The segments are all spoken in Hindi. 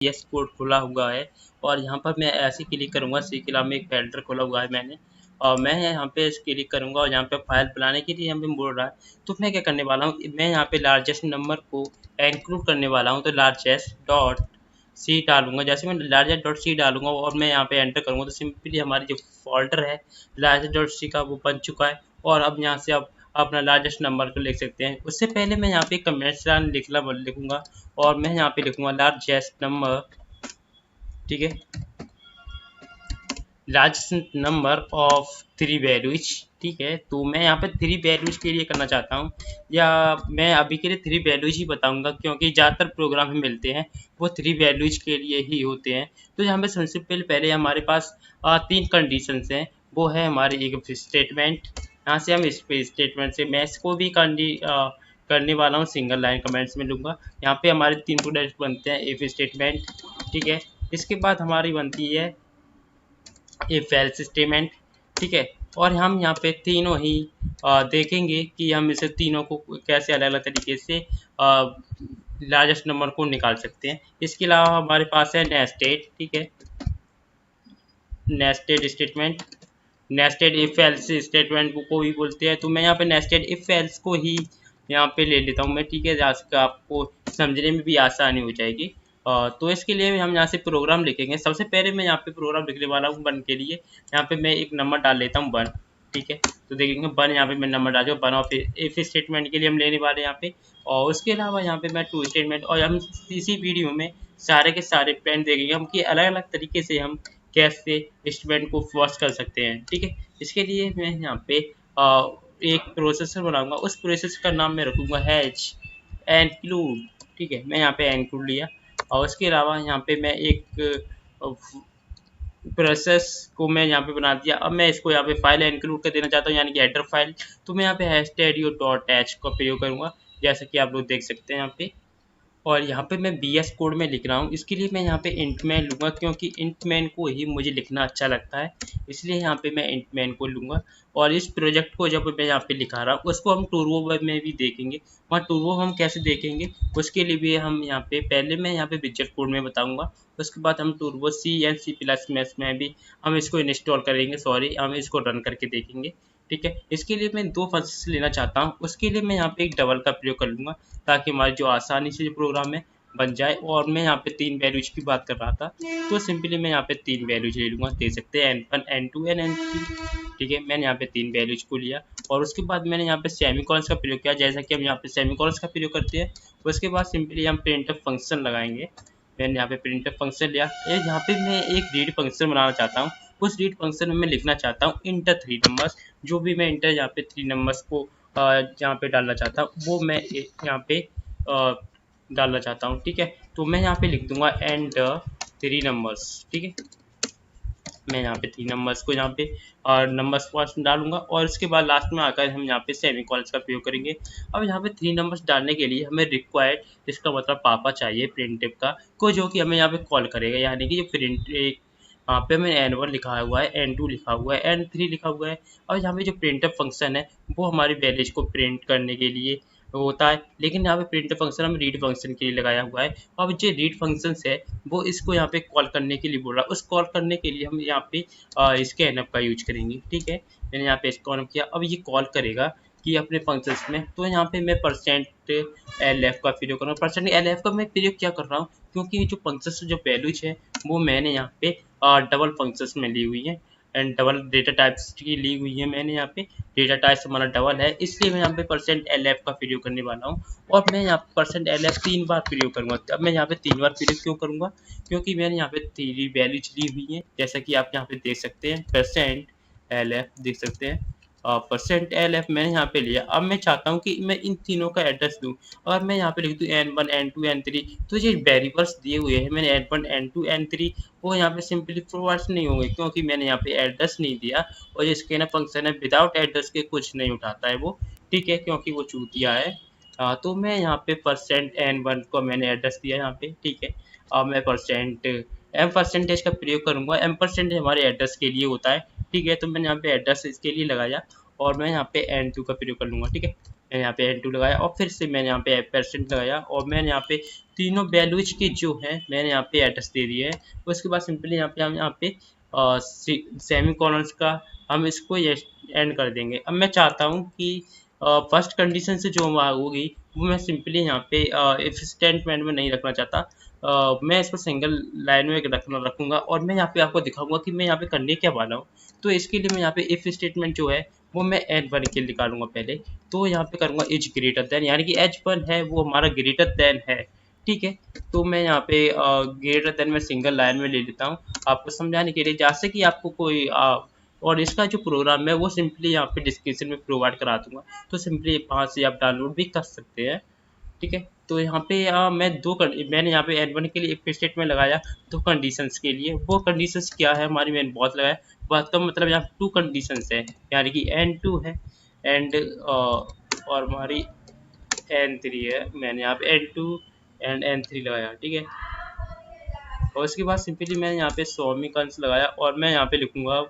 VS कोड खुला हुआ है और यहाँ पर मैं ऐसे क्लिक करूँगा, सी के अलावा में एक फ़ोल्डर खोला हुआ है मैंने और मैं यहाँ पे क्लिक करूँगा और यहाँ पे फाइल बनाने के लिए यहाँ पे बोल रहा है। तो मैं क्या करने वाला हूँ, मैं यहाँ पे लार्जेस्ट नंबर को इंक्लूड करने वाला हूँ, तो लार्जेस्ट डॉट सी डालूंगा। जैसे मैं लार्जेस्ट डॉट सी डालूंगा और मैं यहाँ पे एंटर करूँगा तो सिंपली हमारी जो फोल्डर है लार्जेस्ट डॉट सी का वो बन चुका है। और अब यहाँ से अब अपना लार्जेस्ट नंबर को लिख सकते हैं। उससे पहले मैं यहाँ पे कमेंट्स लाइन लिखूंगा और मैं यहाँ पे लिखूंगा लार्जेस्ट नंबर, ठीक है, लार्जेस्ट नंबर ऑफ 3 वैल्यूज, ठीक है। तो मैं यहाँ पे 3 वैल्यूज के लिए करना चाहता हूँ, या मैं अभी के लिए 3 वैल्यूज ही बताऊंगा क्योंकि ज़्यादातर प्रोग्राम में मिलते हैं वो 3 वैल्यूज के लिए ही होते हैं। तो यहाँ पे सबसे पहले हमारे पास 3 कंडीशंस हैं। वो है हमारी एक स्टेटमेंट, यहाँ से हम इस स्टेटमेंट से मैं इसको भी करने वाला हूँ, सिंगल लाइन कमेंट्स में लूँगा। यहाँ पे हमारे 3 प्रोडक्ट बनते हैं, इफ स्टेटमेंट, ठीक है। इसके बाद हमारी बनती है इफ एल्स स्टेटमेंट, ठीक है। और हम यहाँ पे तीनों ही देखेंगे कि हम इसे तीनों को कैसे अलग अलग तरीके से लार्जेस्ट नंबर को निकाल सकते हैं। इसके अलावा हमारे पास है नेस्टेड, ठीक है, nested statement, nested if else statement को भी बोलते हैं। तो मैं यहाँ पे नेस्टेड इफ एल्स को ही यहाँ पे ले लेता हूँ मैं, ठीक है, आपको समझने में भी आसानी हो जाएगी। तो इसके लिए हम यहाँ से प्रोग्राम लिखेंगे। सबसे पहले मैं यहाँ पे प्रोग्राम लिखने वाला हूँ 1 के लिए। यहाँ पे मैं एक नंबर डाल लेता हूँ 1, ठीक है। तो देखेंगे 1 यहाँ पे मैं नंबर डाल दूँ 1 और फिर इफ स्टेटमेंट के लिए हम लेने वाले हैं यहाँ पे। और उसके अलावा यहाँ पे मैं 2 स्टेटमेंट, और हम इसी वीडियो में सारे के सारे प्लान देखेंगे हम कि अलग अलग तरीके से हम कैसे स्टेटमेंट को फॉर्स कर सकते हैं, ठीक है। इसके लिए मैं यहाँ पे एक प्रोसेसर बनाऊंगा, उस प्रोसेसर का नाम मैं रखूँगा हैश इंक्लूड, ठीक है। मैं यहाँ पे इंक्लूड लिया और उसके अलावा यहाँ पे मैं एक प्रोसेस को मैं यहाँ पे बना दिया। अब मैं इसको यहाँ पे फाइल इंक्लूड कर देना चाहता हूँ, यानी कि हेडर फाइल। तो मैं यहाँ पे #studio.h का प्रयोग करूँगा, जैसा कि आप लोग देख सकते हैं यहाँ पे। और यहाँ पे मैं VS कोड में लिख रहा हूँ, इसके लिए मैं यहाँ पे इंट मैन लूँगा क्योंकि इंट मैन को ही मुझे लिखना अच्छा लगता है, इसलिए यहाँ पे मैं इंट मैन को लूँगा। और इस प्रोजेक्ट को जब मैं यहाँ पे लिखा रहा हूँ उसको हम टर्बो वेब में भी देखेंगे। वहाँ टर्बो हम कैसे देखेंगे उसके लिए भी हम यहाँ पे पहले मैं यहाँ पे विजुअल कोड में बताऊँगा, उसके बाद हम टर्बो C एंड C++ में भी हम इसको इंस्टॉल करेंगे, हम इसको रन करके देखेंगे, ठीक है। इसके लिए मैं 2 फंक्शन लेना चाहता हूँ, उसके लिए मैं यहाँ पे एक डबल का प्रयोग कर लूँगा ताकि हमारी जो आसानी से जो प्रोग्राम है बन जाए। और मैं यहाँ पे 3 वैल्यूज की बात कर रहा था, तो सिंपली मैं यहाँ पे 3 वैल्यूज ले लूँगा, दे सकते हैं n1 n2 एंड n3, ठीक है। मैंने यहाँ पे 3 वैल्यूज को लिया और उसके बाद मैंने यहाँ पे सेमीकोलंस का प्रयोग किया, जैसा कि हम यहाँ पे सेमीकोलंस का प्रयोग करते हैं। उसके बाद सिंपली हम प्रिंटफ फंक्शन लगाएंगे। मैंने यहाँ पे प्रिंटफ फंक्शन लिया। यहाँ पे मैं एक रीड फंक्शन बनाना चाहता हूँ, उस रीड फंक्शन में मैं लिखना चाहता हूँ इंटर 3 नंबर्स। जो भी मैं इंटर यहाँ पे 3 नंबर्स को यहाँ पे डालना चाहता हूँ वो मैं यहाँ पे डालना चाहता हूँ, ठीक है। तो मैं यहाँ पे लिख दूंगा एंड 3 नंबर्स, ठीक है। मैं यहाँ पे 3 नंबर्स को यहाँ पे नंबर्स फर्स्ट डालूंगा और उसके बाद लास्ट में आकर हम यहाँ पे सेमीकोलंस का प्रयोग करेंगे। अब यहाँ पे 3 नंबर्स डालने के लिए हमें रिक्वायर्ड, इसका मतलब पापा चाहिए प्रिंटफ का को, जो कि हमें यहाँ पे कॉल करेगा, यानी कि जो प्रिंट यहाँ पे हमें n1 लिखा हुआ है, n2 लिखा हुआ है, n3 लिखा हुआ है। और यहाँ पे जो प्रिंटफ फंक्शन है वो हमारी वैल्यूज को प्रिंट करने के लिए होता है, लेकिन यहाँ पे प्रिंट फंक्शन हम रीड फंक्शन के लिए लगाया हुआ है। अब जो रीड फंक्शन है वो इसको यहाँ पे कॉल करने के लिए बोल रहा है, उस कॉल करने के लिए हम यहाँ पे इसके nf का यूज करेंगे, ठीक है। मैंने यहाँ पे इसको ऑन किया। अब ये कॉल करेगा कि अपने फंक्शंस में, तो यहाँ पे मैं %lf का प्रयोग कर रहा हूँ। %lf का मैं प्रयोग क्या कर रहा हूँ क्योंकि जो फंक्शंस जो वैल्यूज है वो मैंने यहाँ पे डबल फंक्शंस में ली हुई है एंड डबल डेटा टाइप्स की ली हुई है। मैंने यहाँ पे डेटा टाइप्स हमारा डबल है, इसलिए मैं यहाँ पे %lf का प्रयोग करने वाला हूँ। और मैं यहाँ पे %lf 3 बार प्रयोग करूँगा। अब मैं यहाँ पे 3 बार प्रयोग क्यों करूँगा, क्योंकि मैंने यहाँ पे 3 वैल्यूज ली हुई है, जैसा कि आप यहाँ पे देख सकते हैं। %lf देख सकते हैं, %lf मैंने यहाँ पे लिया। अब मैं चाहता हूँ कि मैं इन तीनों का एड्रेस दूँ और मैं यहाँ पे लिख दूँ n1 n2 n3। तो ये वेरिएबल्स दिए हुए हैं मैंने n1 n2 n3, वो यहाँ पे सिंपली प्रोवाइड नहीं होंगे क्योंकि मैंने यहाँ पे एड्रेस नहीं दिया। और ये स्कैनर फंक्शन है, विदाउट एड्रेस के कुछ नहीं उठाता है वो, ठीक है, क्योंकि वो चूतिया है। तो मैं यहाँ पे %n1 को मैंने एड्रेस दिया यहाँ पे, ठीक है। अब मैं %m% का प्रयोग करूँगा। m% हमारे एड्रेस के लिए होता है, ठीक है। तो मैंने यहाँ पे एड्रेस इसके लिए लगाया और मैं यहाँ पे n2 का प्रयोग कर लूँगा, ठीक है। मैंने यहाँ पे n2 लगाया और फिर से मैंने यहाँ पे %, लगाया और मैंने यहाँ पे तीनों वैल्यूज के जो हैं मैंने यहाँ पे एड्रेस दे दिए है। उसके बाद सिंपली हम यहाँ पे सेमी कॉलन्स का हम इसको एंड कर देंगे। अब मैं चाहता हूँ कि फर्स्ट कंडीशन से जो होगी वो मैं सिंपली यहाँ पे इफ स्टेटमेंट में नहीं रखना चाहता। मैं इसको सिंगल लाइन में रखूँगा और मैं यहाँ पे आपको दिखाऊँगा कि मैं यहाँ पे करने क्या वाला हूँ। तो इसके लिए मैं यहाँ पे इफ स्टेटमेंट जो है वो मैं n1 के निकालूंगा पहले। तो यहाँ पे करूँगा इज ग्रेटर देन, यानी कि h1 है वो हमारा ग्रेटर देन है, ठीक है। तो मैं यहाँ पे ग्रेटर देन में सिंगल लाइन में ले लेता हूँ आपको समझाने के लिए, जैसे कि आपको कोई और इसका जो प्रोग्राम है वो सिंपली यहाँ पे डिस्क्रिप्शन में प्रोवाइड करा दूंगा, तो सिंपली वहाँ से आप डाउनलोड भी कर सकते हैं, ठीक है। तो यहाँ पे मैंने यहाँ पे n1 के लिए इफ स्टेटमेंट लगाया दो कंडीशंस के लिए। वो कंडीशंस क्या है हमारी, मैंने बहुत लगाया, बात का मतलब यहाँ टू कंडीशंस है, यानी कि n2 है एंड और हमारी n3 है। मैंने यहाँ पे n2 एंड n3 लगाया, ठीक है। और उसके बाद सिंपली मैंने यहाँ पे समीकरण लगाया और मैं यहाँ पे लिखूंगा,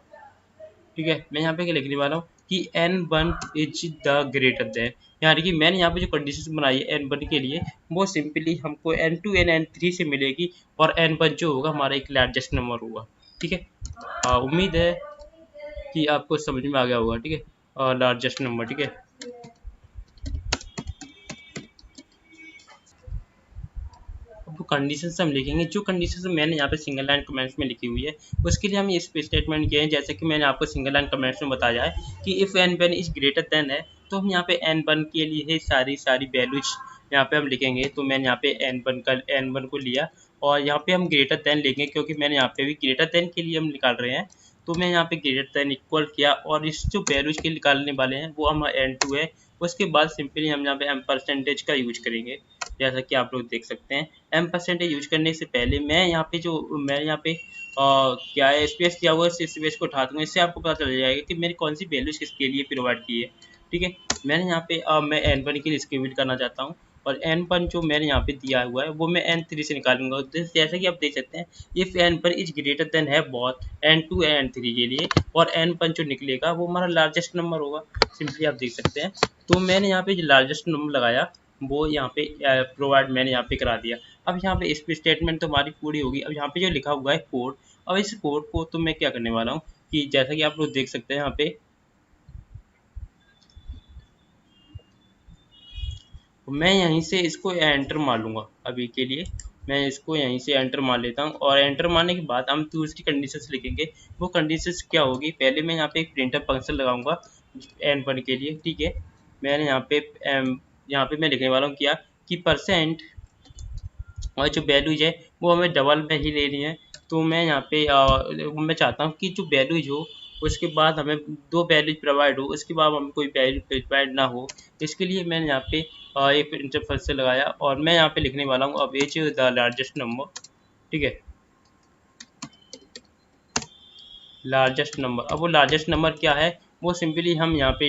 ठीक है। मैं यहाँ पे क्या लिखने वाला हूँ कि n1 is the greater than, यानी कि मैंने यहाँ पे जो कंडीशन बनाई है n1 के लिए वो सिंपली हमको n2 एंड n3 से मिलेगी और n1 जो होगा हमारा एक लार्जेस्ट नंबर होगा, ठीक है। उम्मीद है कि आपको समझ में आ गया होगा, ठीक है, लार्जेस्ट नंबर, ठीक है। अब कंडीशन हम लिखेंगे, जो कंडीशन मैंने यहाँ पे सिंगल लाइन कमेंट्स में लिखी हुई है उसके लिए हम इस स्टेटमेंट किए हैं, जैसे कि मैंने आपको सिंगल लाइन कमेंट्स में बताया है कि if n1 is greater than है, तो हम यहाँ पे n1 के लिए सारी वैल्यूज यहाँ पे हम लिखेंगे। तो मैंने यहाँ पे n1 को लिया और यहाँ पे हम ग्रेटर देन लेंगे, क्योंकि मैंने यहाँ पे भी ग्रेटर देन के लिए हम निकाल रहे हैं। तो मैं यहाँ पे ग्रेटर देन इक्वल किया और इस जो वैल्यूज के निकालने वाले हैं वो हमारा n2 है। उसके बाद सिंपली हम यहाँ पे एम परसेंटेज का यूज करेंगे, जैसा कि आप लोग देख सकते हैं। एम परसेंटेज यूज करने से पहले मैं यहाँ पे क्या है स्पेस दिया हुआ है, इस स्पेस को उठा दूंगा, इससे आपको पता चल जाएगा कि मेरी कौन सी वैल्यूज किसके लिए प्रोवाइड की है, ठीक है। मैंने यहाँ पे मैं n1 के लिए डिस्क्रिमिनेट करना चाहता हूँ और n1 जो मैंने यहाँ पे दिया हुआ है वो मैं n3 से निकालूंगा। जैसे कि आप देख सकते हैं if n1 is greater than है बहुत n2 एंड n3 के लिए, और n1 जो निकलेगा वो हमारा लार्जेस्ट नंबर होगा, सिंपली आप देख सकते हैं। तो मैंने यहाँ पे जो लार्जेस्ट नंबर लगाया वो यहाँ पे प्रोवाइड मैंने यहाँ पे करा दिया। अब यहाँ पे इस स्टेटमेंट तो हमारी पूरी होगी। अब यहाँ पे जो लिखा हुआ है कोड, अब इस कोड को तो मैं क्या करने वाला हूँ कि जैसा कि आप लोग देख सकते हैं यहाँ पे मैं यहीं से इसको एंटर मार लूँगा। अभी के लिए मैं इसको यहीं से एंटर मार लेता हूँ और एंटर मारने के बाद हम दूसरी कंडीशंस लिखेंगे। वो कंडीशंस क्या होगी, पहले मैं यहाँ पे एक प्रिंटर फंक्शन लगाऊंगा n1 के लिए, ठीक है। मैंने यहाँ पे मैं लिखने वाला हूँ क्या कि परसेंट और जो वैल्यूज है वो हमें डबल में ही लेनी है। तो मैं यहाँ पे मैं चाहता हूँ कि जो वैल्यूज हो उसके बाद हमें दो वैल्यूज प्रोवाइड हो, उसके बाद हमें कोई वैल्यू प्रोवाइड ना हो। इसके लिए मैंने यहाँ पे एक इंटरफेस से लगाया और मैं यहाँ पे लिखने वाला हूँ अब एज द लार्जेस्ट नंबर, ठीक है, लार्जेस्ट नंबर। अब वो लार्जेस्ट नंबर क्या है वो सिंपली हम यहाँ पे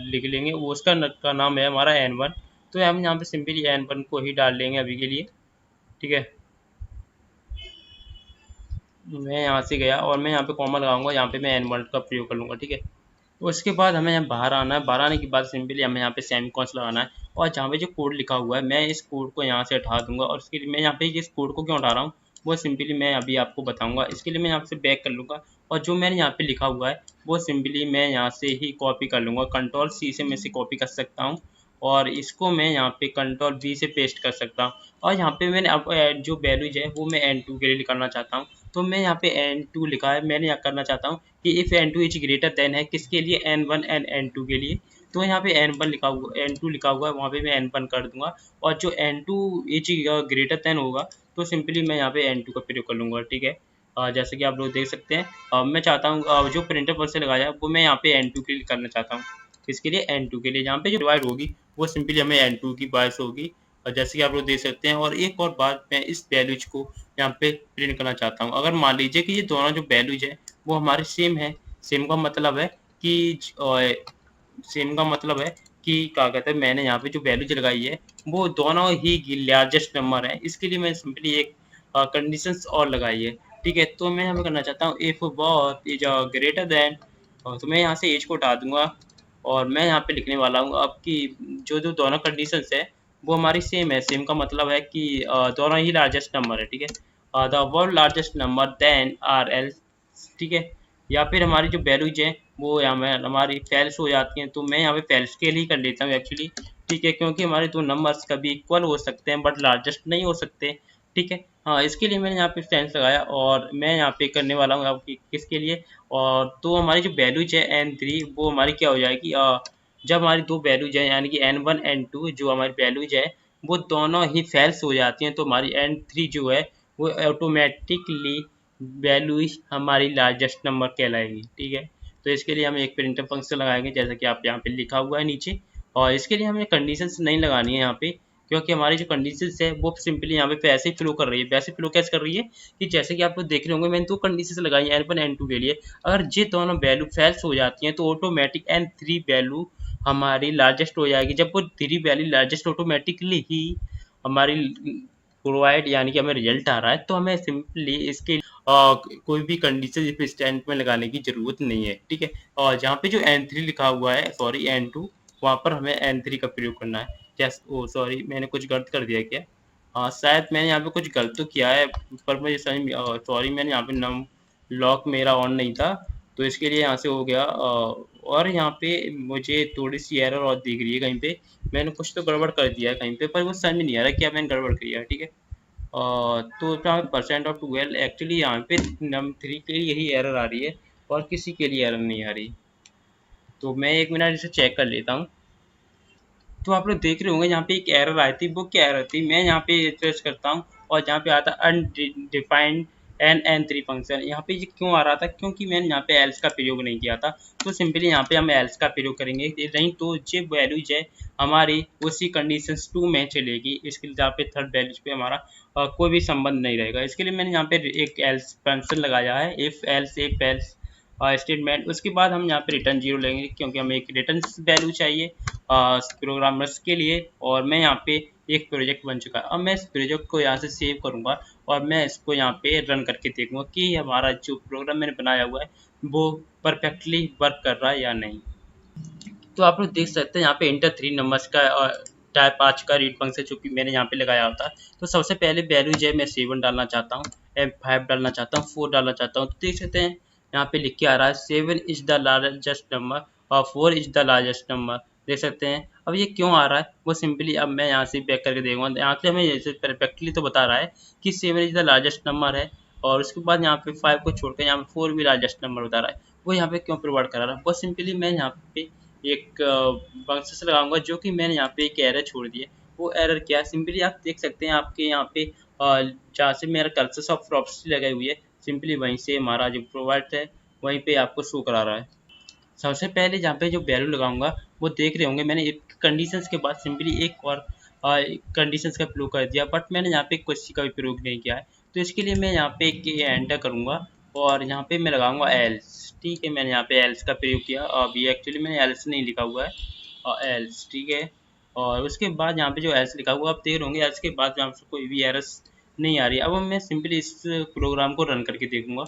लिख लेंगे, वो उसका का नाम है हमारा n1। तो हम यहाँ पे सिंपली n1 को ही डाल लेंगे अभी के लिए, ठीक है। मैं यहाँ से गया और मैं यहाँ पे कॉमा लगाऊंगा, यहाँ पे मैं n1 का प्रयोग कर लूँगा, ठीक है। उसके बाद हमें यहाँ बाहर आना है, बाहर आने के बाद सिंपली हमें यहाँ पे सेमीकोलन लगाना है और जहाँ पे जो कोड लिखा हुआ है मैं इस कोड को यहाँ से हटा दूंगा। और इसके लिए मैं यहाँ पे इस कोड को क्यों हटा रहा हूँ वो सिंपली मैं अभी आपको बताऊंगा। इसके लिए मैं यहाँ से बैक कर लूँगा और जो मैंने यहाँ पे लिखा हुआ है वो सिंपली मैं यहाँ से ही कॉपी कर लूँगा। कंट्रोल C से मैं इसे कॉपी कर सकता हूँ और इसको मैं यहाँ पे कंट्रोल V से पेस्ट कर सकता हूँ। और यहाँ पे मैंने अब जो वैल्यूज है वो मैं n2 के लिए निकालना चाहता हूँ। तो मैं यहाँ पे n2 लिखा है, मैंने यहाँ करना चाहता हूँ कि if n2 is greater than है किसके लिए, n1 एंड n2 के लिए। तो यहाँ पे n1 लिखा हुआ n2 लिखा हुआ है, वहाँ पे मैं n1 कर दूंगा और जो n2 इज ग्रेटर देन होगा तो सिंपली मैं यहाँ पे n2 का प्रयोग कर लूँगा, ठीक है। जैसे कि आप लोग देख सकते हैं मैं चाहता हूँ जो प्रिंटर पर से लगाया वो मैं यहाँ पे n2 के लिए करना चाहता हूँ। इसके लिए n2 के लिए जहाँ पे जो डिवाइड होगी वो सिंपली हमें n2 की बायस होगी। और जैसे कि आप लोग देख सकते हैं, और एक और बात मैं इस वैल्यूज को यहाँ पे प्रिंट करना चाहता हूँ। अगर मान लीजिए कि ये दोनों जो वैल्यूज है वो हमारे सेम है, सेम का मतलब है कि सेम का मतलब है कि क्या कहते हैं मैंने यहाँ पे जो वैल्यूज लगाई है वो दोनों ही लार्जेस्ट नंबर है। इसके लिए मैं सिंपली एक कंडीशंस और लगाई है, ठीक है। तो मैं यहाँ पे करना चाहता हूँ if both is greater than, तो मैं यहाँ से एज को हटा दूंगा और मैं यहाँ पे लिखने वाला हूँ अब कि जो जो दोनों कंडीशंस है वो हमारी सेम है। सेम का मतलब है कि दोनों ही लार्जेस्ट नंबर है, ठीक है। The world largest number then are else, ठीक है। या फिर हमारी जो वैल्यूज है वो यहाँ में हमारी फेल्स हो जाती हैं, तो मैं यहाँ पे फेल्स के लिए कर लेता हूँ एक्चुअली, ठीक है, क्योंकि हमारे दो नंबर्स कभी इक्वल हो सकते हैं बट लार्जेस्ट नहीं हो सकते, ठीक है। हाँ, इसके लिए मैंने यहाँ पे टेंस लगाया और मैं यहाँ पे करने वाला हूँ आपकी किसके लिए। और तो हमारी जो वैल्यूज है N3 वो हमारी क्या हो जाएगी, जब हमारी दो वैल्यूज है यानी कि N1 N2 जो हमारी वैल्यूज है वो दोनों ही फेल्स हो जाती हैं, तो हमारी N3 जो है वो ऑटोमेटिकली वैल्यू हमारी लार्जेस्ट नंबर कहलाएगी, ठीक है। तो इसके लिए हम एक प्रिंटर फंक्शन लगाएंगे जैसा कि आप यहाँ पे लिखा हुआ है नीचे। और इसके लिए हमें कंडीशंस नहीं लगानी है यहाँ पे, क्योंकि हमारी जो कंडीशंस है वो सिंपली यहाँ पे ऐसे ही फ्लो कर रही है। वैसे फ्लो कैसे कर रही है कि जैसे कि आप लोग देख रहे होंगे, मैंने दो कंडीशंस लगाई है N1 N2 के लिए। अगर ये दोनों वैल्यू फेल्स हो जाती हैं तो ऑटोमेटिक N3 वैल्यू हमारी लार्जेस्ट हो जाएगी। जब वो थ्री वैल्यू लार्जेस्ट ऑटोमेटिकली ही हमारी प्रोवाइड यानी कि हमें रिजल्ट आ रहा है, तो हमें सिंपली इसके कोई भी कंडीशन इस स्टैंड में लगाने की ज़रूरत नहीं है, ठीक है। और जहाँ पे जो N3 लिखा हुआ है, सॉरी N2, वहाँ पर हमें N3 का प्रयोग करना है। जैस ओ सॉरी, मैंने कुछ गलत कर दिया क्या? हाँ, शायद मैंने यहाँ पे कुछ गलत तो किया है, पर मुझे समझ सॉरी, मैंने यहाँ पे नम लॉक मेरा ऑन नहीं था, तो इसके लिए यहाँ से हो गया। और यहाँ पे मुझे थोड़ी सी एरर और दिख रही है कहीं पे, मैंने कुछ तो गड़बड़ कर दिया है कहीं पे, पर वो समझ में नहीं आ रहा क्या मैंने गड़बड़ किया है, ठीक है। तो यहाँ परसेंट ऑफ 12 एक्चुअली यहाँ पे नम 3 के लिए यही एरर आ रही है और किसी के लिए एरर नहीं आ रही। तो मैं एक मिनट इसे चेक कर लेता हूँ। तो आप लोग देख रहे होंगे यहाँ पे एक एरर आई थी, वो क्या एरर थी, मैं यहाँ पे रिफ्रेश करता हूँ और जहाँ पे आता है अनडिफाइंड N3 फंक्शन, यहाँ पे ये क्यों आ रहा था, क्योंकि मैंने यहाँ पे एल्स का प्रयोग नहीं किया था। तो सिंपली यहाँ पे हम एल्स का प्रयोग करेंगे, नहीं तो जो वैल्यूज है हमारी उसी कंडीशंस 2 में चलेगी। इसके लिए यहाँ पे थर्ड वैल्यूज पे हमारा कोई भी संबंध नहीं रहेगा। इसके लिए मैंने यहाँ पे एक एल्स फंक्शन लगाया है, इफ एल्स स्टेटमेंट। उसके बाद हम यहाँ पे रिटर्न 0 लेंगे, क्योंकि हमें एक रिटर्न वैल्यू चाहिए प्रोग्रामर्स के लिए। और मैं यहाँ पे एक प्रोजेक्ट बन चुका है, अब मैं इस प्रोजेक्ट को यहाँ से सेव करूँगा और मैं इसको यहाँ पे रन करके देखूँगा कि हमारा जो प्रोग्राम मैंने बनाया हुआ है वो परफेक्टली वर्क कर रहा है या नहीं। तो आप लोग देख सकते हैं यहाँ पे इंटर 3 नंबर्स का टाइप आ चुका रीड फंक्शन, जो कि मैंने यहाँ पे लगाया होता है। तो सबसे पहले वैल्यू जो है मैं 7 डालना चाहता हूँ, M5 डालना चाहता हूँ, 4 डालना चाहता हूँ। तो देख सकते हैं यहाँ पे लिख के आ रहा है 7 इज द लार्जेस्ट नंबर और 4 इज द लार्जेस्ट नंबर। देख सकते हैं अब ये क्यों आ रहा है, वो सिंपली अब मैं यहाँ से बैक करके देखूंगा। यहाँ से हमें जैसे परफेक्टली तो बता रहा है कि 7 इज द लार्जेस्ट नंबर है, और उसके बाद यहाँ पे 5 को छोड़कर यहाँ पे 4 भी लार्जेस्ट नंबर बता रहा है। वो यहाँ पे क्यों प्रोवाइड करा रहा है, वो सिंपली मैं यहाँ पे एक फंक्शन लगाऊंगा जो कि मैंने यहाँ पे एक एरर छोड़ दी है। वो एरर क्या है, सिंपली आप देख सकते हैं आपके यहाँ पे जहाँ से मेरा कर्सर ऑफ प्रॉपर्टी लगाई हुई है, सिंपली वहीं से हमारा जो प्रोवाइड है वहीं पे आपको शो करा रहा है। सबसे पहले जहाँ पे जो वैल्यू लगाऊंगा वो देख रहे होंगे, मैंने एक कंडीशंस के बाद सिंपली एक और कंडीशंस का प्रयोग कर दिया, बट मैंने यहाँ पे किसी का भी प्रयोग नहीं किया है। तो इसके लिए मैं यहाँ पे एक एंटर करूँगा और यहाँ पे मैं लगाऊंगा एल्स, ठीक है। मैंने यहाँ पे एल्स का प्रयोग किया, अभी एक्चुअली मैंने एल्स नहीं लिखा हुआ है, और एल्स, ठीक है। और उसके बाद यहाँ पे जो एल्स लिखा हुआ आप देख रहे होंगे, एल्स के बाद यहाँ से कोई भी एरर्स नहीं आ रही। अब मैं सिंपली इस प्रोग्राम को रन करके देखूंगा।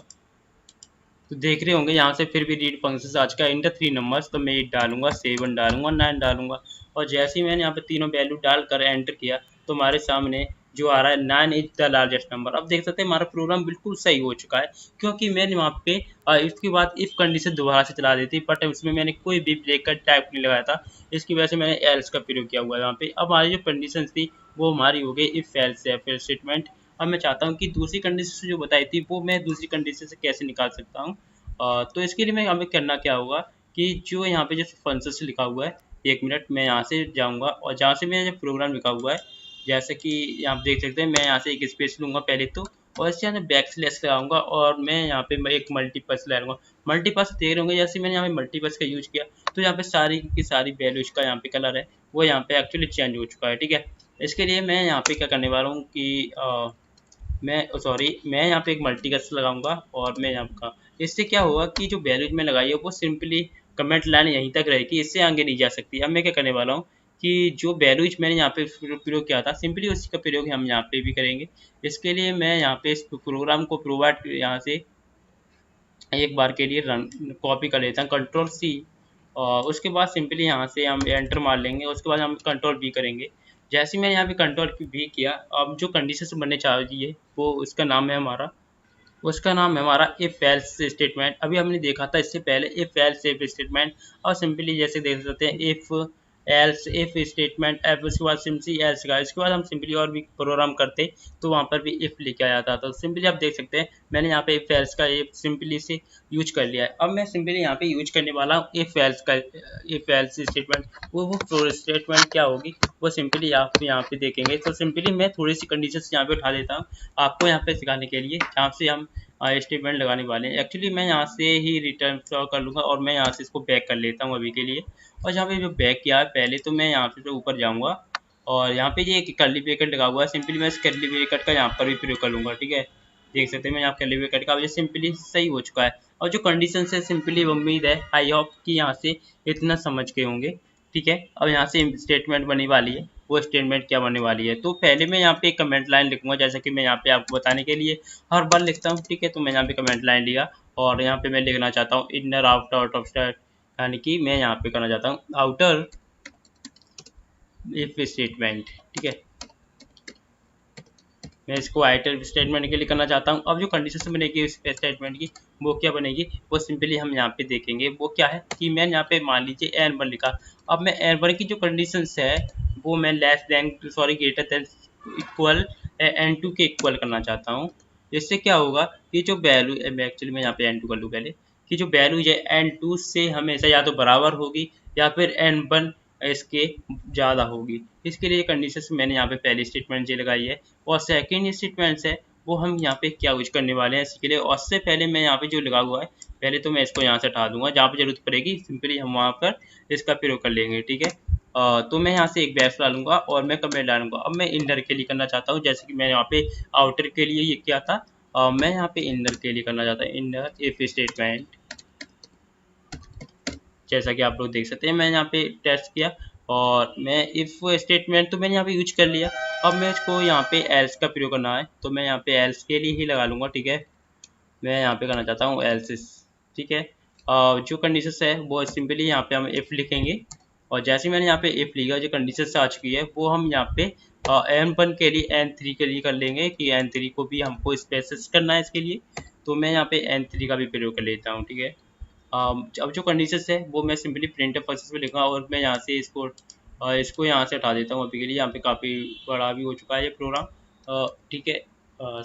तो देख रहे होंगे यहाँ से फिर भी रीड फंक्शन आज का इंटर 3 नंबर्स, तो मैं 8 डालूंगा, 7 डालूंगा, 9 डालूंगा। और जैसे ही मैंने यहाँ पे तीनों वैल्यू डालकर एंटर किया तो हमारे सामने जो आ रहा है 9 इज द लार्जेस्ट नंबर। अब देख सकते हैं हमारा प्रोग्राम बिल्कुल सही हो चुका है, क्योंकि मैंने वहाँ पे इसके बाद इफ कंडीशन दोबारा से चला दी थी, बट उसमें मैंने कोई भी ब्रेकेट टाइप नहीं लगाया था। इसकी वजह से मैंने एल्स का प्रयोग किया हुआ है यहाँ पे। अब हमारी जो कंडीशन थी वो हमारी हो गई इफ एल्स या फिर स्टेटमेंट। अब मैं चाहता हूँ कि दूसरी कंडीशन जो बताई थी वो मैं दूसरी कंडीशन से कैसे निकाल सकता हूँ। तो इसके लिए मैं हमें करना क्या होगा कि जो यहाँ पे जो फंक्शन लिखा हुआ है, एक मिनट मैं यहाँ से जाऊँगा और जहाँ से मेरा जो प्रोग्राम लिखा हुआ है, जैसे कि आप देख सकते हैं, मैं यहाँ से एक स्पेस लूँगा पहले तो, और इससे यहाँ बैक स्लैश लगाऊंगा और मैं यहाँ पे मैं एक मल्टीपल्स लगाऊंगा। मल्टीपल्स देख रहे होंगे, जैसे मैंने यहाँ पे मल्टीपल्स का यूज किया तो यहाँ पे सारी की सारी वैल्यूज का यहाँ पे कलर है वो यहाँ पे एक्चुअली चेंज हो चुका है, ठीक है। इसके लिए मैं यहाँ पे क्या करने वाला हूँ कि मैं यहाँ पे एक मल्टीकस लगाऊंगा और मैं यहाँ का, इससे क्या होगा कि जो वैल्यूज में लगाई है वो सिंपली कमेंट लाइन यहीं तक रहेगी, इससे आगे नहीं जा सकती। अब मैं क्या करने वाला हूँ कि जो वैल्यूज मैंने यहाँ पे प्रयोग किया था सिंपली उसी का प्रयोग हम यहाँ पे भी करेंगे। इसके लिए मैं यहाँ पे इस प्रोग्राम को प्रोवाइड यहाँ से एक बार के लिए रन कॉपी कर लेता हूँ, Ctrl+C। और उसके बाद सिंपली यहाँ से हम एंटर मार लेंगे, उसके बाद हम Ctrl+V करेंगे। जैसे ही मैंने यहाँ पे कंट्रोल की भी किया, अब जो कंडीशन बनने चाहिए वो उसका नाम है हमारा, उसका नाम है हमारा इफ एल्स स्टेटमेंट। अभी हमने देखा था इससे पहले इफ एल्स इफ स्टेटमेंट, और सिंपली जैसे देख सकते हैं if else if statement F, उसके बाद सिंपली एल्स का, इसके बाद हम सिंपली और भी प्रोग्राम करते तो वहाँ पर भी इफ लिखा जाता। तो सिंपली आप देख सकते हैं मैंने यहाँ पे इफ एल्स का इफ सिंपली से यूज कर लिया है। अब मैं सिंपली यहाँ पे यूज करने वाला हूँ इफ एल्स का, इफ एल्स स्टेटमेंट। वो स्टेटमेंट क्या होगी वो सिंपली आप यहाँ पे देखेंगे। तो सिंपली मैं थोड़ी सी कंडीशंस यहाँ पे उठा देता हूँ आपको यहाँ पे सिखाने के लिए, जहाँ से हम स्टेटमेंट लगाने वाले हैं। एक्चुअली मैं यहाँ से ही रिटर्न कर लूँगा और मैं यहाँ से इसको बैक कर लेता हूँ अभी के लिए। और जहाँ पे जो बैक किया है पहले, तो मैं यहाँ से जो ऊपर जाऊँगा और यहाँ पे ये कर्ली ब्रैकेट लगा हुआ है, सिंपली मैं इस कर्ली ब्रैकेट का यहाँ पर भी प्रयोग कर लूँगा। ठीक है, देख सकते हैं मैं यहाँ कर्ली ब्रैकेट का सिंपली सही हो चुका है। और जो कंडीशन है सिंपली उम्मीद है, आई होप कि यहाँ से इतना समझ के होंगे। ठीक है, अब यहाँ से स्टेटमेंट बनने वाली है, वो स्टेटमेंट क्या बनने वाली है। तो पहले मैं यहाँ पे एक कमेंट लाइन लिखूंगा, जैसा कि मैं यहाँ पे आपको बताने के लिए हर बार लिखता हूँ। ठीक है, तो मैं यहाँ पे कमेंट लाइन लिया और यहाँ पे मैं लिखना चाहता हूँ inner outer out of state, यानी कि मैं यहाँ पे करना चाहता हूँ आउटर इफ स्टेटमेंट। ठीक है, मैं इसको आइटर स्टेटमेंट के लिए करना चाहता हूँ। अब जो कंडीशन बनेगी इस स्टेटमेंट की, वो क्या बनेगी वो सिंपली हम यहाँ पे देखेंगे। वो क्या है कि मैंने यहाँ पे मान लीजिए एन वन लिखा। अब मैं एन वन की जो कंडीशन है वो मैं less than sorry greater than equal n to के इक्वल करना चाहता हूँ। इससे क्या होगा कि जो वैल्यू, एक्चुअली मैं यहाँ पे एन टू कर लूँ पहले, कि जो वैल्यू है एन टू से हमेशा या तो बराबर होगी या फिर एन वन इसके ज़्यादा होगी। इसके लिए कंडीशन मैंने यहाँ पे पहली स्टेटमेंट ये लगाई है। और सेकेंड स्टेटमेंट है वो हम यहाँ पे क्या यूज करने वाले हैं इसके लिए। और उससे पहले मैं यहाँ पे जो लगा हुआ है, पहले तो मैं इसको यहाँ से हटा दूंगा, जहाँ पे जरूरत पड़ेगी सिंपली हम वहाँ पर इसका प्रयोग कर लेंगे। ठीक है, तो मैं यहाँ से एक बैफ डालूंगा और मैं कमेंट डालूंगा। अब मैं इनर के लिए करना चाहता हूँ, जैसे कि मैं यहाँ पे आउटर के लिए ये क्या था, मैं यहाँ पे इनर के लिए करना चाहता हूँ इनर इफ स्टेटमेंट। जैसा कि आप लोग देख सकते हैं मैं यहाँ पे टेस्ट किया और मैं इफ स्टेटमेंट तो मैंने यहाँ पे यूज कर लिया। अब मैं इसको यहाँ पे एल्स का प्रयोग करना है, तो मैं यहाँ पे एल्स के लिए ही लगा लूँगा। ठीक है, मैं यहाँ पे करना चाहता हूँ एल्सिस। ठीक है, जो कंडीशन है वो सिंपली यहाँ पे हम इफ लिखेंगे। और जैसे मैंने यहाँ पे इफ लिखा, जो कंडीशन आ चुकी है वो हम यहाँ पे एन वन के लिए एन थ्री के लिए कर लेंगे कि एन थ्री को भी हमको स्पेसिस करना है इसके लिए। तो मैं यहाँ पे एन थ्री का भी प्रयोग कर लेता हूँ। ठीक है, अब जो कंडीशन है वो मैं सिंपली प्रिंट प्रोसेस में लिखूँगा और मैं यहाँ से इसको यहाँ से हटा देता हूँ अभी के लिए। यहाँ पे काफ़ी बड़ा भी हो चुका है ये प्रोग्राम। ठीक है,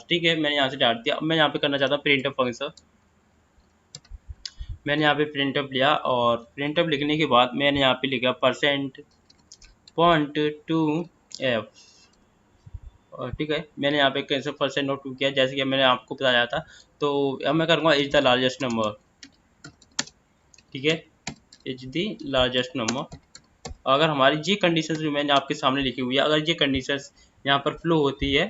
ठीक है, मैंने यहाँ से डाल दिया। अब मैं यहाँ पे करना चाहता हूँ प्रिंटअप फंक्शन। मैंने यहाँ पे प्रिंटअप लिया और प्रिंटअप लिखने के बाद मैंने यहाँ पे लिखा परसेंट पॉइंट टू एफ। ठीक है, मैंने यहाँ पे कैसे परसेंट नोट किया जैसे कि मैंने आपको बताया था। तो अब मैं करूँगा इज द लार्जेस्ट नंबर। ठीक है, इज द लार्जेस्ट नंबर। अगर हमारी ये कंडीशन जो मैंने आपके सामने लिखी हुई है, अगर ये कंडीशन यहाँ पर फ्लो होती है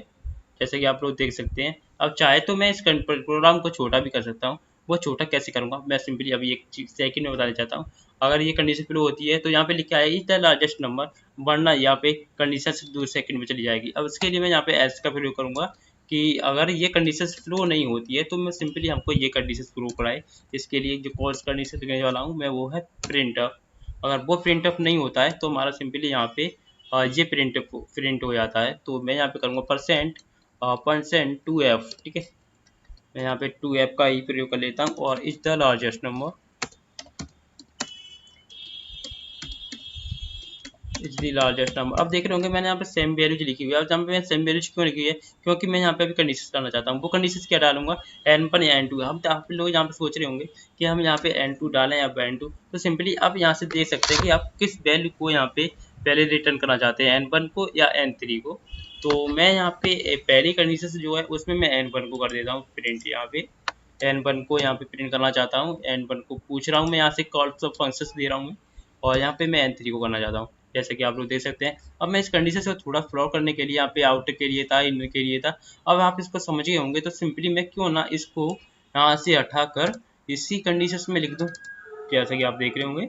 जैसे कि आप लोग देख सकते हैं। अब चाहे तो मैं इस प्रोग्राम को छोटा भी कर सकता हूँ। वो छोटा कैसे करूँगा मैं सिंपली अभी एक चीज सेकंड में बताना चाहता हूँ। अगर ये कंडीशन फ्लो होती है तो यहाँ पे लिखा है इज द लार्जेस्ट नंबर, वरना यहाँ पे कंडीशन से 2 सेकंड में चली जाएगी। अब इसके लिए मैं यहाँ पे एल्स का प्रयोग करूँगा कि अगर ये कंडीशन फ्लो नहीं होती है तो मैं सिंपली हमको ये कंडीशन फ्लो कराए। इसके लिए जो कोर्स कंडीशन लिखने वाला हूँ मैं वो है प्रिंटअप। अगर वो प्रिंटअप नहीं होता है तो हमारा सिंपली यहाँ पे ये प्रिंट हो जाता है। तो मैं यहाँ पे करूँगा परसेंट टू एफ। ठीक है, मैं यहाँ पे टू एफ का ही प्रयोग कर लेता हूँ और is the largest number, is the largest number. अब देख रहे होंगे मैंने यहाँ पे सेम वैल्यूज लिखी हुई है। अब जहाँ पे मैं सेम वैल्यूज क्यों लिखी है, क्योंकि मैं यहाँ पे अभी कंडीशन डालना चाहता हूँ। वो कंडीशन क्या डालूंगा, एन वन या एन टू। हम आप लोग यहाँ पे सोच रहे होंगे कि हम यहाँ पे एन टू डालें या एन टू। तो सिंपली आप यहाँ से देख सकते हैं कि आप किस वैल्यू को यहाँ पे पहले रिटर्न करना चाहते हैं, एन वन को या एन थ्री को। तो मैं यहाँ पे पहली कंडीशन जो है उसमें मैं एन वन को कर देता हूँ प्रिंट। यहाँ पे एन वन को यहाँ पे प्रिंट करना चाहता हूँ, एन वन को पूछ रहा हूँ मैं यहाँ से कॉल्स ऑफ फंक्शंस दे रहा हूँ मैं। और यहाँ पे मैं एन थ्री को करना चाहता हूँ जैसे कि आप लोग देख सकते हैं। अब मैं इस कंडीशन से थोड़ा फ्लॉ करने के लिए यहाँ पे आउटर के लिए था, इनर के लिए था। अब आप इसको समझ गए होंगे तो सिंपली मैं क्यों ना इसको यहाँ से हटाकर इसी कंडीशन में लिख दूँ जैसा कि आप देख रहे होंगे।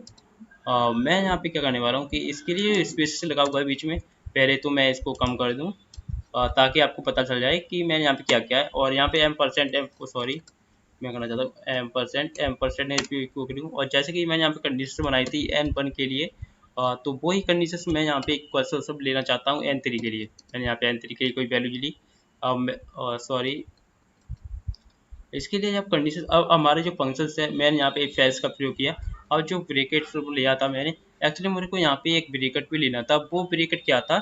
मैं यहाँ पे क्या करने वाला हूँ कि इसके लिए स्पेस लगा हुआ है बीच में, पहले तो मैं इसको कम कर दूँ ताकि आपको पता चल जाए कि मैंने यहाँ पे क्या किया है। और यहाँ पे एम सॉरी मैं करना चाहता हूँ एम परसेंट ने इसको करूँ। और जैसे कि मैंने यहाँ पे कंडीशन बनाई थी एन वन के लिए तो वही कंडीशन मैं यहाँ पे इक्वल सब लेना चाहता हूँ N3 के लिए। मैंने यहाँ पे N3 के लिए कोई वैल्यू ली। अब सॉरी, इसके लिए जब कंडीशन, अब हमारे जो फंक्शंस है मैंने यहाँ पे इफ एल्स का प्रयोग किया। और जो ब्रेकेट लिया था मैंने, एक्चुअली मेरे को यहाँ पे एक ब्रेकेट भी लेना था। वो ब्रेकेट क्या था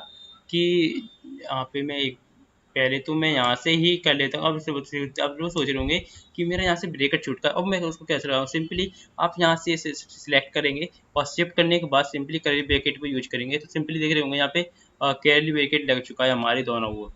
कि यहाँ पे मैं एक, पहले तो मैं यहाँ से ही कर लेता हूँ। अब लोग सोच रहे होंगे कि मेरा यहाँ से ब्रेकेट छूट का, अब मैं उसको कैसे लगाऊँ। सिंपली आप यहाँ से सिलेक्ट करेंगे और शिफ्ट करने के बाद सिंपली कर्ली ब्रेकेट को यूज करेंगे। तो सिंपली देख रहे होंगे यहाँ पे कर्ली ब्रेकेट लग चुका है हमारे दोनों वो।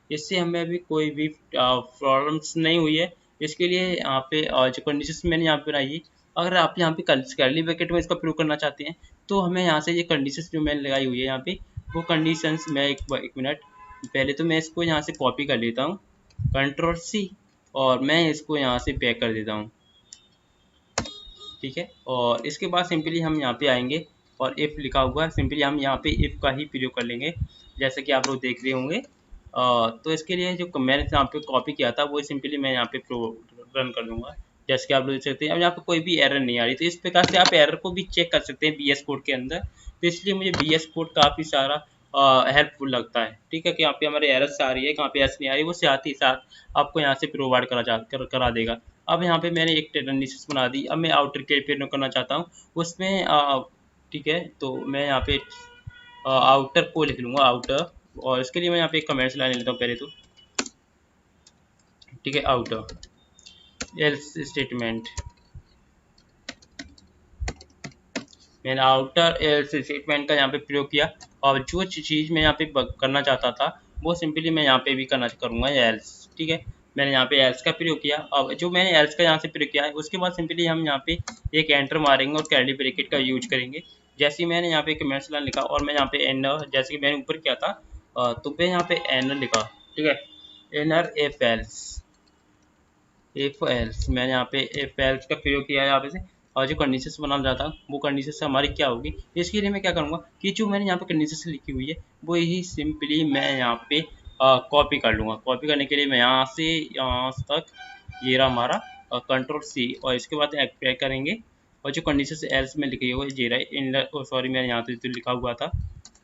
इससे हमें अभी कोई भी प्रॉब्लम्स नहीं हुई है। इसके लिए यहाँ पे जो कंडीशंस मैंने यहाँ पे बनाई है, अगर आप यहाँ पे कर्ली ब्रैकेट में इसका प्रयोग करना चाहते हैं तो हमें यहाँ से ये कंडीशंस जो मैंने लगाई हुई है यहाँ पे, वो कंडीशंस मैं एक मिनट, पहले तो मैं इसको यहाँ से कॉपी कर लेता हूँ, Ctrl+C, और मैं इसको यहाँ से पैक कर देता हूँ। ठीक है, और इसके बाद सिंपली हम यहाँ पे आएंगे और इफ़ लिखा हुआ है, सिंपली हम यहाँ पे इफ़ का ही प्रयोग कर लेंगे, जैसे कि आप लोग देख रहे होंगे। तो इसके लिए जो मैंने यहाँ पे कॉपी किया था वो सिंपली मैं यहाँ पे रन कर लूँगा, जैसे कि आप लोग देख सकते हैं। अब यहाँ पे कोई भी एरर नहीं आ रही, तो इस प्रकार से आप एरर को भी चेक कर सकते हैं BS कोड के अंदर। तो इसलिए मुझे BS कोड काफ़ी सारा हेल्पफुल लगता है। ठीक है, कि यहाँ पे हमारे एरर्स आ रही है, कहाँ पे एरर्स नहीं आ रही, वो साथ ही साथ आपको यहाँ से प्रोवाइड करा देगा। अब यहाँ पे मैंने एक कंडीशन बना दी। अब मैं आउटर के प्रयोग करना चाहता हूँ उसमें, ठीक है, तो मैं यहाँ पे आउटर को लिख लूँगा, आउटर। और इसके लिए मैं यहाँ पे एक कमेंट्स लाइन लेता हूँ पहले तो। ठीक है, आउटर एल्स स्टेटमेंट, मैंने आउटर एल्स स्टेटमेंट का यहाँ पे प्रयोग किया। और जो चीज़ मैं यहाँ पे करना चाहता था वो सिंपली मैं यहाँ पे भी करूँगा एल्स। ठीक है, मैंने यहाँ पे एल्स का प्रयोग किया। अब जो मैंने एल्स का यहाँ से प्रयोग किया है, उसके बाद सिंपली हम यहाँ पे एक एंटर मारेंगे और कर्ली ब्रैकेट का यूज करेंगे। जैसे ही मैंने यहाँ पे कमेंट्स लाइन लिखा और मैं यहाँ पे एनर, जैसे कि मैंने ऊपर किया था, तो मैं यहाँ पे एनर लिखा। ठीक है, एनर इफ एल्स मैंने यहाँ पे इफ एल्स का प्रयोग किया है यहाँ पे से। और जो कंडीशंस बनाना चाहता हूँ वो कंडीशंस हमारी क्या होगी, इसके लिए मैं क्या करूँगा कि जो मैंने यहाँ पे कंडीशंस लिखी हुई है वो ही सिंपली मैं यहाँ पे कॉपी कर लूँगा। कॉपी करने के लिए मैं यहाँ से यहाँ तक, ये रहा हमारा Ctrl+C, और इसके बाद पैक करेंगे। और जो कंडीशंस एल्स में लिखी हुई है ये रहा इन, सॉरी मैंने यहाँ पे तो लिखा हुआ था।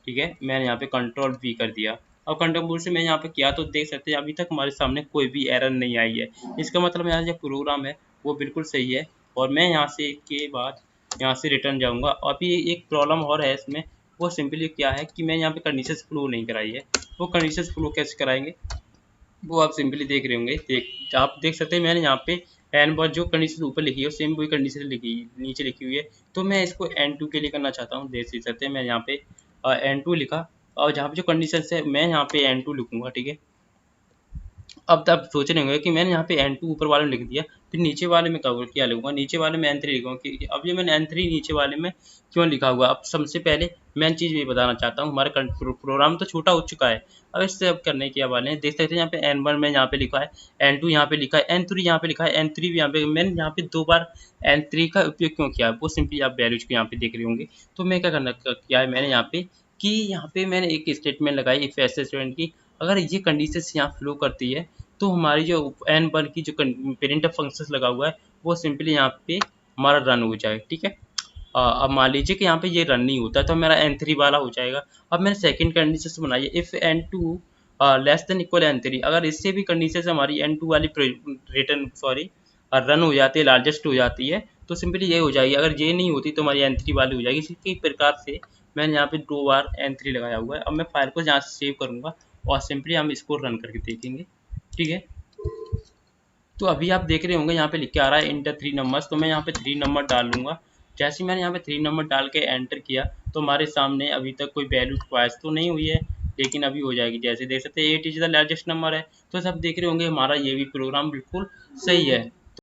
ठीक है, मैंने यहाँ पे Ctrl+V कर दिया। अब कंट्रोल से मैं यहाँ पे किया तो देख सकते हैं अभी तक हमारे सामने कोई भी एरर नहीं आई है। इसका मतलब यहाँ जो प्रोग्राम है वो बिल्कुल सही है। और मैं यहाँ से के बाद यहाँ से रिटर्न जाऊँगा। अभी एक प्रॉब्लम और है इसमें, वो सिंपली क्या है कि मैं यहाँ पे कंडीशंस फ्लो नहीं कराई है। वो कंडीशंस फ्लो कैसे कराएंगे वो आप सिंपली देख रहे होंगे, आप देख सकते हैं मैंने यहाँ पे एन बार जो कंडीशन ऊपर लिखी है सेम वही कंडीशन लिखी नीचे लिखी हुई है। तो मैं इसको N2 के लिए करना चाहता हूँ। देख सकते हैं मैं यहाँ पे N2 लिखा, और जहाँ पे जो कंडीशन है मैं यहाँ पे N2 लिखूंगा। ठीक है, अब तब सोच रहे होंगे कि मैंने यहाँ पे N2 ऊपर वाले में लिख दिया, फिर नीचे वाले में क्या लिखूंगा, नीचे वाले में N3 लिखूंगा। कि अब ये मैंने N3 नीचे वाले में क्यों लिखा हुआ, अब सबसे पहले मैं चीज़ ये बताना चाहता हूँ। हमारा प्रोग्राम तो छोटा हो चुका है, अब इससे अब करने क्या वाले हैं देख सकते हैं। यहाँ पे N1 में यहाँ पे लिखा है, N2 यहाँ पे लिखा है, N3 यहाँ पे लिखा है, N3 भी यहाँ पे। मैंने यहाँ पे 2 बार N3 का उपयोग क्यों किया वो सिंपली आप वैल्यूज को यहाँ पे देख रहे होंगे। तो मैं क्या करना किया है मैंने यहाँ पे कि यहाँ पे मैंने एक स्टेटमेंट लगाई इफ ऐसे स्टेटमेंट की, अगर ये कंडीशन यहाँ फ्लो करती है तो हमारी जो N1 की जो पेरेंट फंक्शन लगा हुआ है वो सिंपली यहाँ पे हमारा रन हो जाए। ठीक है, अब मान लीजिए कि यहाँ पे ये रन नहीं होता तो मेरा N3 वाला हो जाएगा। अब मैंने सेकंड कंडीशन बनाई है, if N2 less than equal N3, अगर इससे भी कंडीशन हमारी N2 वाली रिटर्न सॉरी रन हो जाती है, लार्जेस्ट हो जाती है, तो सिंपली ये हो जाएगी। अगर ये नहीं होती तो हमारी N3 वाली हो जाएगी। इसी प्रकार से मैंने यहाँ पे 2 बार N3 लगाया हुआ है। अब मैं फाइल को यहाँ से सेव करूँगा और सिंपली हम इसको रन करके देखेंगे। ठीक है, तो अभी आप देख रहे होंगे यहाँ पे लिख के आ रहा है इंटर 3 नंबर्स, तो मैं यहाँ पे 3 नंबर डाल लूँगा। जैसे मैंने यहाँ पे 3 नंबर डाल के एंटर किया तो हमारे सामने अभी तक कोई वैल्यू च्वाइस तो नहीं हुई है, लेकिन अभी हो जाएगी। जैसे देख सकते हैं 8 इज द लार्जेस्ट नंबर है। तो सब देख रहे होंगे हमारा ये भी प्रोग्राम बिल्कुल सही है।